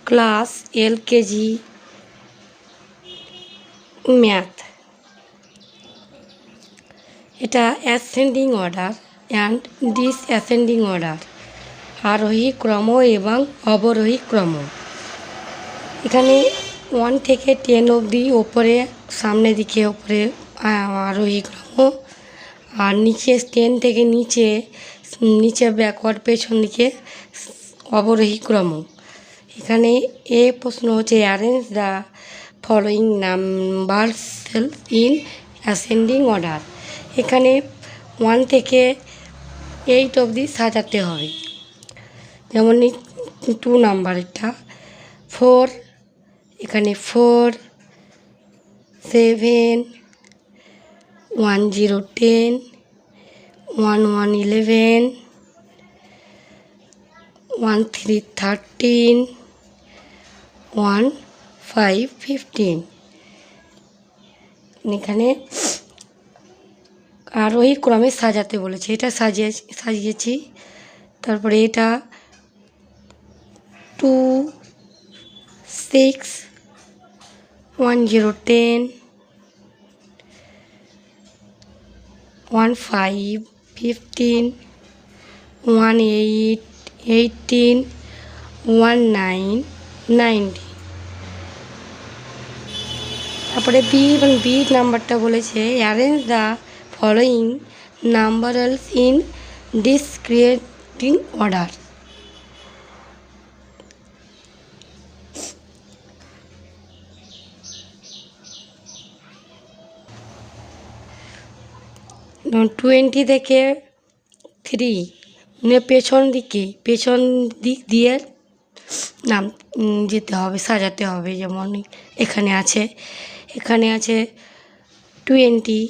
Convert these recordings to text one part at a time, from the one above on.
Class LKG math. এটা ascending order and ডিসঅ্যাসেন্ডিং order, আরোহী ক্রম এবং অবরোহী ক্রম। এখানে 1 থেকে 10 অবধি ওপরে সামনের দিকে ওপরে আরোহী ক্রম, আর নিচে 10 থেকে নিচে ব্যাকওয়ার্ড পেছন দিকে অবরোহী ক্রম। এখানে প্রশ্ন হচ্ছে arrange the following numbers in ascending order. এখানে 1 থেকে 8 অবধি সাজাতে হবে। যেমন 2 নাম্বার, এটা 4, এখানে 4, 7, 1 0 10, 1 1 11, 1 3 13, 1 5 15। এখানে আরোহী ক্রমে সাজাতে বলেছে, এটা সাজিয়েছি। তারপরে এটা 2 6, 1 0 10, 1 5 15, 1 8 18, 1 9 19। তারপরে বি নাম্বারটা বলেছে arrange the following numbers in discriminating order. যেমন 20 থেকে 3 পেছন দিক দিয়ে নাম যেতে হবে, সাজাতে হবে। যেমন এখানে আছে 20,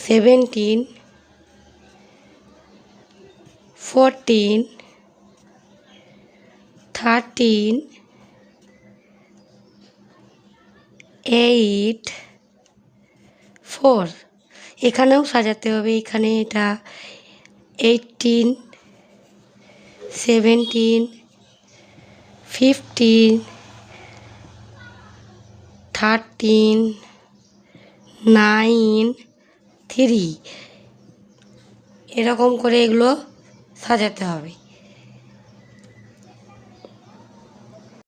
17, 14, 13, 8, 4। এখানেও সাজাতে হবে। এখানে এটা 18, 17, 15, 13, 9, 3, এরকম করে এগুলো সাজাতে হবে।